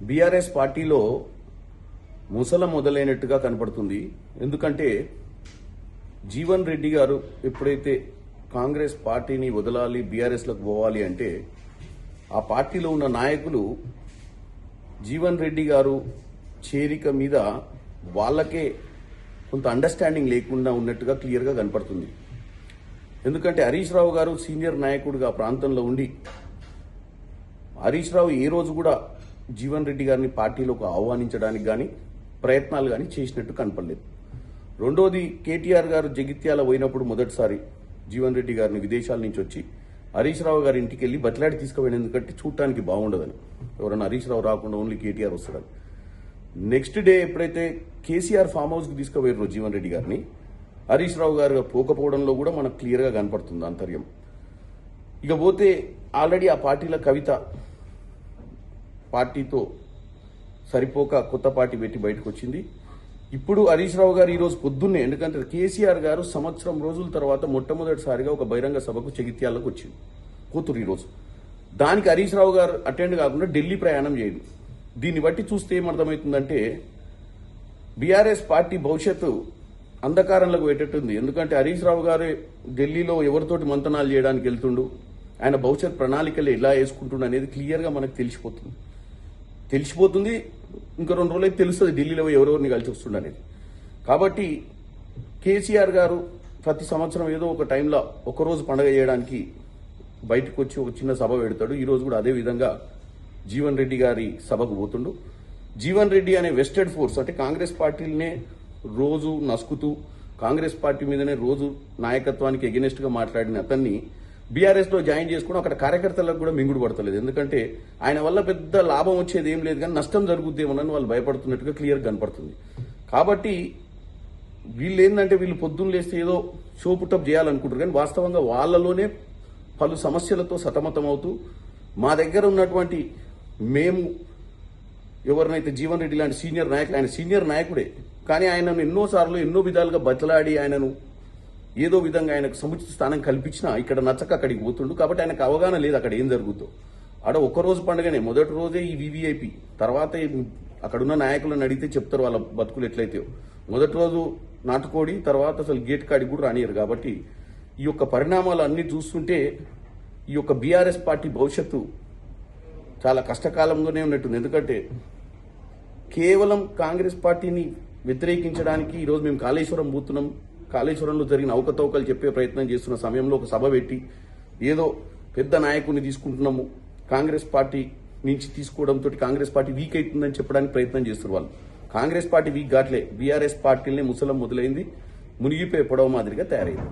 BRS పార్టీలో ముసలం మొదలైనట్టుగా కనపడుతుంది. ఎందుకంటే జీవన్ రెడ్డి గారు ఎప్పుడైతే కాంగ్రెస్ పార్టీని వదలాలి, బీఆర్ఎస్లకు పోవాలి అంటే ఆ పార్టీలో ఉన్న నాయకులు జీవన్ రెడ్డి గారు చేరిక మీద వాళ్ళకే కొంత అండర్స్టాండింగ్ లేకుండా ఉన్నట్టుగా క్లియర్గా కనపడుతుంది. ఎందుకంటే హరీష్ రావు గారు సీనియర్ నాయకుడిగా ప్రాంతంలో ఉండి హరీష్ రావు ఏ రోజు కూడా జీవన్ రెడ్డి గారిని పార్టీలోకి ఆహ్వానించడానికి కానీ ప్రయత్నాలు కానీ చేసినట్టు కనపడలేదు. రెండోది, కేటీఆర్ గారు జగిత్యాల పోయినప్పుడు మొదటిసారి జీవన్ రెడ్డి గారిని విదేశాల నుంచి వచ్చి హరీష్ రావు గారి ఇంటికి వెళ్ళి బతిలాడి తీసుకుపోయిన, ఎందుకంటే చూడటానికి బాగుండదని, ఎవరైనా హరీష్ రావు రాకుండా ఓన్లీ కేటీఆర్ వస్తాడని. నెక్స్ట్ డే ఎప్పుడైతే కేసీఆర్ ఫామ్ హౌస్కి తీసుకుపోయారో జీవన్ రెడ్డి గారిని, హరీష్ రావు గారు పోకపోవడంలో కూడా మనకు క్లియర్గా కనపడుతుంది అంతర్యం. ఇక పోతే ఆల్రెడీ ఆ పార్టీల కవిత పార్టీతో సరిపోక కొత్త పార్టీ పెట్టి బయటకు వచ్చింది. ఇప్పుడు హరీష్ రావు గారు ఈరోజు పొద్దున్నే, ఎందుకంటే కేసీఆర్ గారు సంవత్సరం రోజుల తర్వాత మొట్టమొదటిసారిగా ఒక బహిరంగ సభకు జగిత్యాలకు వచ్చింది కూతురు ఈరోజు. దానికి హరీష్ రావు గారు అటెండ్ కాకుండా ఢిల్లీ ప్రయాణం చేయండి. దీన్ని బట్టి చూస్తే ఏమర్థమవుతుందంటే బీఆర్ఎస్ పార్టీ భవిష్యత్తు అంధకారంలోకి పెట్టేట్టుంది. ఎందుకంటే హరీష్ రావు గారు ఢిల్లీలో ఎవరితోటి మంతనాలు చేయడానికి వెళ్తుండు, ఆయన భవిష్యత్ ప్రణాళికలు ఎలా వేసుకుంటుండు అనేది క్లియర్గా మనకు తెలిసిపోతుంది. ఇంకా 2 రోజులైతే తెలుస్తుంది ఢిల్లీలో ఎవరెవరిని కలిసి వస్తుండనేది. కాబట్టి కేసీఆర్ గారు ప్రతి సంవత్సరం ఏదో ఒక టైంలో ఒకరోజు పండగ చేయడానికి బయటకు వచ్చి ఒక చిన్న సభ పెడతాడు. ఈరోజు కూడా అదే విధంగా జీవన్ రెడ్డి గారి సభకు పోతుండు. జీవన్ రెడ్డి అనే వెస్టెడ్ ఫోర్స్, అంటే కాంగ్రెస్ పార్టీలనే రోజు నసుకుతూ కాంగ్రెస్ పార్టీ మీదనే రోజు నాయకత్వానికి ఎగెనెస్ట్ గా మాట్లాడిన అతన్ని బీఆర్ఎస్ లో జాయిన్ చేసుకుని అక్కడ కార్యకర్తలకు కూడా మింగుడు పడతలేదు. ఎందుకంటే ఆయన వల్ల పెద్ద లాభం వచ్చేది ఏం లేదు, కానీ నష్టం జరుగుద్దేమోనని వాళ్ళు భయపడుతున్నట్టుగా క్లియర్ కనపడుతుంది. కాబట్టి వీళ్ళు ఏంటంటే వీళ్ళు పొద్దున్న లేస్తే ఏదో షో పుట్టప్ చేయాలనుకుంటారు, కానీ వాస్తవంగా వాళ్ళలోనే పలు సమస్యలతో సతమతమవుతూ మా దగ్గర ఉన్నటువంటి మేము ఎవరినైతే జీవన్ రెడ్డి లాంటి సీనియర్ నాయకులు, ఆయన సీనియర్ నాయకుడే, కానీ ఆయనను ఎన్నోసార్లు ఎన్నో విధాలుగా బతలాడి ఆయనను ఏదో విధంగా ఆయనకు సముచిత స్థానం కల్పించినా ఇక్కడ నచ్చక అక్కడికి పోతుండు. కాబట్టి ఆయనకు అవగాహన లేదు అక్కడ ఏం జరుగుతుందో. ఆడ ఒక్కరోజు పండుగనే, మొదటి రోజే ఈ వీవీఐపీ, తర్వాత అక్కడున్న నాయకులను అడిగితే చెప్తారు వాళ్ళ బతుకులు ఎట్లయితే. మొదటి రోజు నాటుకోడి, తర్వాత అసలు గేట్ కాడికి కూడా రానియరు. కాబట్టి ఈ యొక్క పరిణామాలు అన్ని చూస్తుంటే ఈ యొక్క బీఆర్ఎస్ పార్టీ భవిష్యత్తు చాలా కష్టకాలంలోనే ఉన్నట్టుంది. ఎందుకంటే కేవలం కాంగ్రెస్ పార్టీని వ్యతిరేకించడానికి ఈరోజు మేము కాళేశ్వరం పోతున్నాం, కాళేశ్వరంలో జరిగిన అవకతవకలు చెప్పే ప్రయత్నం చేస్తున్న సమయంలో ఒక సభ పెట్టి ఏదో పెద్ద నాయకుడిని తీసుకుంటున్నాము, కాంగ్రెస్ పార్టీ నుంచి తీసుకోవడంతో కాంగ్రెస్ పార్టీ వీక్ అవుతుందని చెప్పడానికి ప్రయత్నం చేస్తున్నారు వాళ్ళు. కాంగ్రెస్ పార్టీ వీక్ కావట్లే, బీఆర్ఎస్ పార్టీలనే ముసలం మొదలైంది, మునిగిపోయే పొడవ మాదిరిగా తయారైంది.